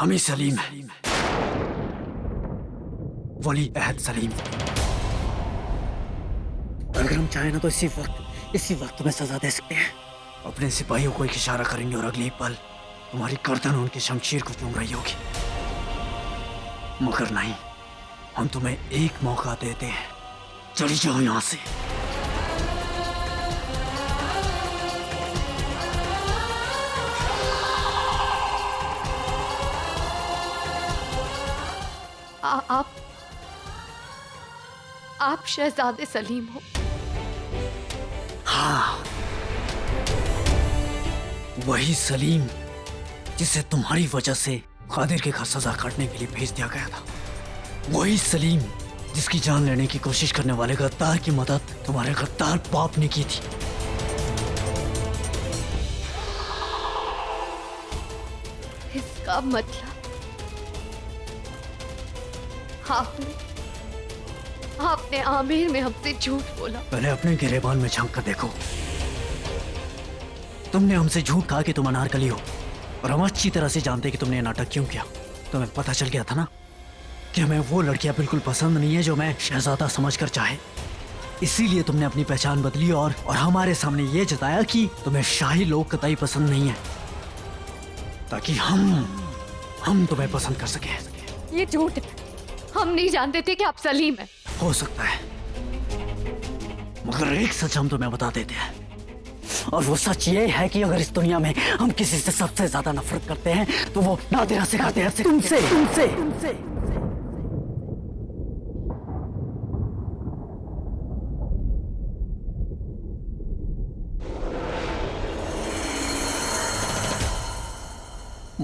हम ही सलीम हैं, वली अहद सलीम। अगर हम चाहें ना तो इसी वक्त तुम्हें सजा दे सकते हैं। अपने सिपाहियों को एक इशारा करेंगे और अगले ही पल तुम्हारी गर्दन उनकी शमशीर को चूम रही होगी। मगर नहीं, हम तुम्हें एक मौका देते हैं, चली जाओ यहां से। आप शहजादे सलीम हो? हाँ, वही सलीम जिसे तुम्हारी वजह से कादिर के घर सजा काटने के लिए भेज दिया गया था। वही सलीम जिसकी जान लेने की कोशिश करने वाले गद्दार की मदद तुम्हारे गद्दार बाप ने की थी। इसका मतलब आपने आमिर में हमसे झूठ बोला। पहले अपने गिरेबान में झांक कर देखो। तुमने हमसे झूठ कहा कि तुम अनारकली हो, और हम अच्छी तरह से जानते कि तुमने ये नाटक क्यों किया। तुम्हें पता चल गया था ना कि हमें वो लड़कियां बिल्कुल पसंद नहीं है जो मैं शहजादा समझकर चाहे। इसीलिए तुमने अपनी पहचान बदली और हमारे सामने ये जताया कि तुम्हें शाही लोग कतई पसंद नहीं है, ताकि हम तुम्हें पसंद कर सके। ये झूठ है, हम नहीं जानते थे कि आप सलीम हैं। हो सकता है, मगर एक सच हम तुम्हें बता देते हैं, और वो सच ये है कि अगर इस दुनिया में हम किसी से सबसे ज्यादा नफरत करते हैं तो वो नादिरा से करते हैं, तुमसे।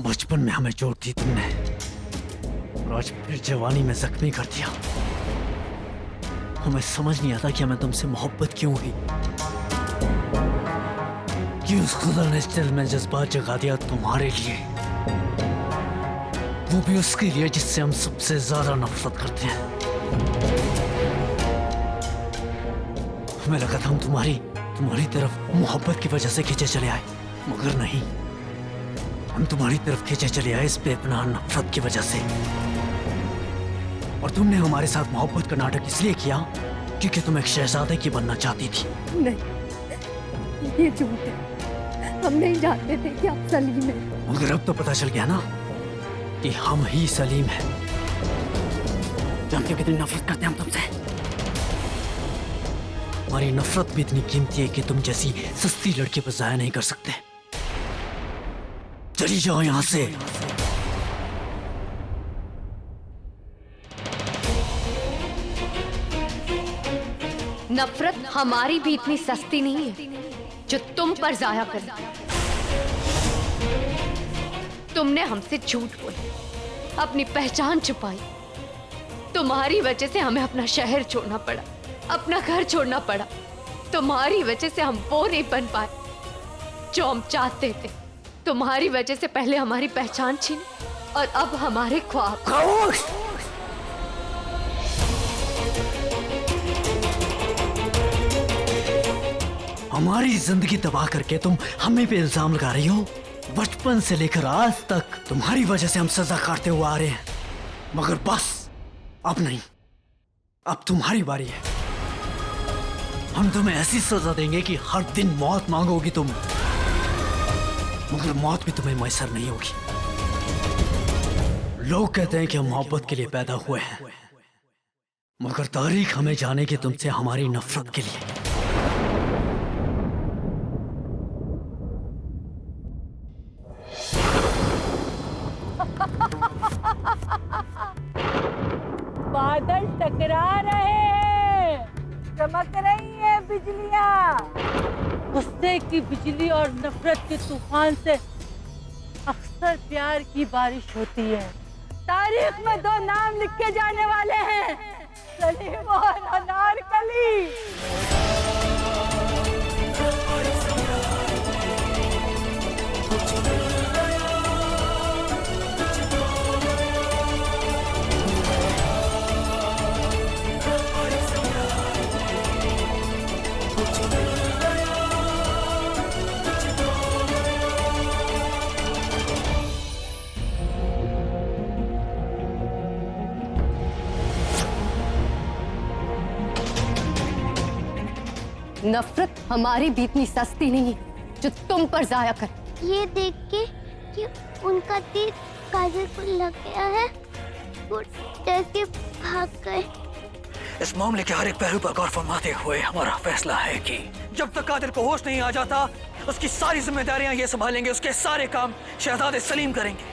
बचपन में हमें चोट दी तुमने, और आज फिर जवानी में जख्मी कर दिया। हमें समझ नहीं आता कि हमें तुमसे मोहब्बत क्यों हुई, कि उस खुदा ने इस दिल में जज्बात जगा दिया तुम्हारे लिए, वो भी उसके लिए जिससे हम सबसे ज्यादा नफरत करते हैं। हमें लगा था हम तुम्हारी तरफ मोहब्बत की वजह से खींचे चले आए, मगर नहीं, हम तुम्हारी तरफ खींचे चले आए इस बेपनाह नफरत की वजह से। और तुमने हमारे साथ मोहब्बत का नाटक इसलिए किया क्योंकि तुम एक शहजादे की बनना चाहती थी। नहीं, ये झूठ है, हम नहीं जानते थे कि आप सलीम हैं। मगर अब तो पता चल गया ना कि हम ही सलीम हैं। जानते हो कितनी नफरत करते हैं हम तुमसे। हमारी नफरत भी इतनी कीमती है कि तुम जैसी सस्ती लड़की पर जाया नहीं कर सकते। चली जाओ यहां से। नफरत हमारी भी इतनी सस्ती नहीं है जो तुम पर जाया करे। तुमने हमसे झूठ बोला, अपनी पहचान छुपाई। तुम्हारी वजह से हमें अपना शहर छोड़ना पड़ा, अपना घर छोड़ना पड़ा। तुम्हारी वजह से हम वो नहीं बन पाए जो हम चाहते थे। तुम्हारी वजह से पहले हमारी पहचान छीनी और अब हमारे ख्वाब। खामोश! हमारी जिंदगी तबाह करके तुम हमें पे इल्जाम लगा रही हो। बचपन से लेकर आज तक तुम्हारी वजह से हम सजा काटते हुए आ रहे हैं, मगर बस अब नहीं, अब तुम्हारी बारी है। हम तुम्हें ऐसी सजा देंगे कि हर दिन मौत मांगोगी तुम, मगर मौत भी तुम्हें मैसर नहीं होगी। लोग कहते हैं कि हम मोहब्बत के लिए पैदा हुए हैं, मगर तारीख हमें जाने की तुमसे हमारी नफरत के लिए। बादल टकरा रहे हैं, चमक रही है बिजलियां। गुस्से की बिजली और नफरत के तूफान से अक्सर प्यार की बारिश होती है। तारीख में दो नाम लिखे जाने वाले हैं, सलीम और अनारकली। नफरत हमारी भी इतनी सस्ती नहीं है जो तुम पर जाया कर। ये देख के कि उनका तीर काजल को लग गया है, वो डर के भाग गए। इस मामले के हर एक पहलू पर गौर फरमाते हुए हमारा फैसला है कि जब तक कादिर को होश नहीं आ जाता, उसकी सारी जिम्मेदारियां ये संभालेंगे, उसके सारे काम शहजादे सलीम करेंगे।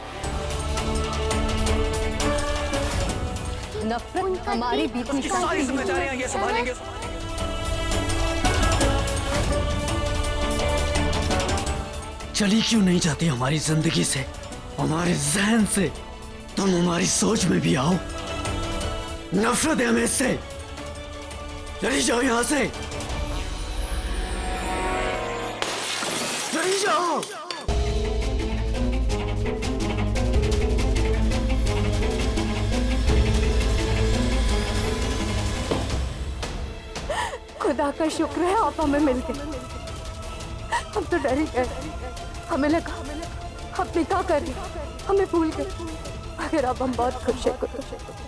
नफरत हमारी भी इतनी सारी जिम्मेदारियां ये संभालेंगे। चली क्यों नहीं जाती हमारी जिंदगी से, हमारे जहन से? तुम हमारी सोच में भी आओ। नफरत है हमें इससे। चली जाओ यहां से, चली जाओ। खुदा का शुक्र है आप हमें मिल गए। हम तो डर ही गए, हमें लगा हम निकाह कर रहे, हमें भूल गए। अगर अब हम बहुत खुश हैं,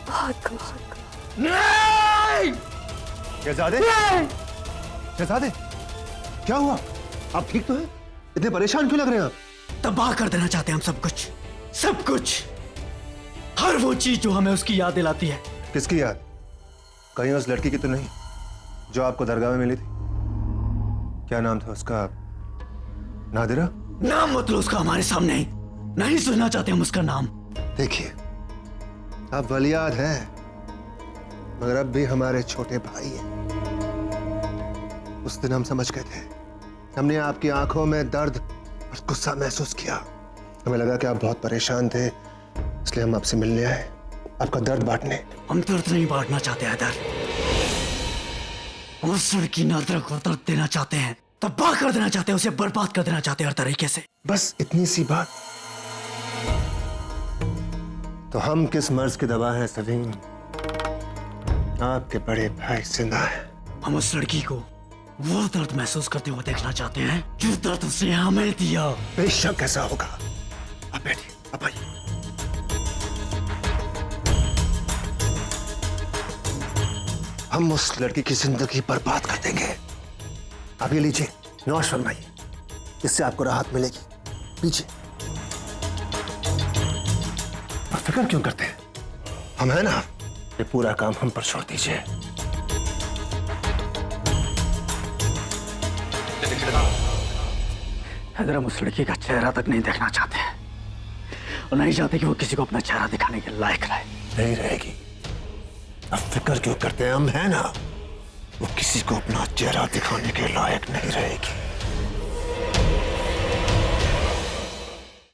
बहुत खुश हैं। नहीं! शहजादे, शहजादे, क्या हुआ? आप ठीक तो हैं? इतने परेशान क्यों लग रहे हैं आप? तबाह कर देना चाहते हैं हम सब कुछ, सब कुछ, हर वो चीज जो हमें उसकी याद दिलाती है। किसकी याद? कहीं उस लड़की की तो नहीं जो आपको दरगाह में मिली थी? क्या नाम था उसका? नादिरा? नाम मत लो उसका हमारे सामने, नहीं सुनना चाहते हम उसका नाम। देखिए, आप वलियाद हैं, मगर अब भी हमारे छोटे भाई हैं। उस दिन हम समझ गए थे, हमने आपकी आंखों में दर्द और गुस्सा महसूस किया। हमें लगा कि आप बहुत परेशान थे, इसलिए हम आपसे मिलने आए, आपका दर्द बांटने। हम दर्द नहीं बांटना चाहते हैं, दर्द। हम उस लड़की नादिरा को दर्द देना चाहते हैं, तबाह कर देना चाहते हैं, उसे बर्बाद कर देना चाहते हैं हर तरीके से। बस इतनी सी बात। तो हम किस मर्ज की दवा हैं सलीम? आपके बड़े भाई जिंदा है। हम उस लड़की को वो दर्द महसूस करते हुए देखना चाहते हैं जो दर्द उसने हमें दिया। बेशक ऐसा होगा। आप बैठिए, आप आइए। हम उस लड़की की जिंदगी बर्बाद कर देंगे। आप ये लीजिए, नौश फरमाइए, इससे आपको राहत मिलेगी। पीछे। आप फिक्र क्यों करते हैं? हम हैं ना, ये पूरा काम हम पर छोड़ दीजिए। हैदर, हम उस लड़की का चेहरा तक नहीं देखना चाहते हैं और नहीं चाहते कि वो किसी को अपना चेहरा दिखाने के लायक रहे। नहीं रहेगी। अब फिक्र क्यों करते हैं? हम हैं ना, वो किसी को अपना चेहरा दिखाने के लायक नहीं रहेगी।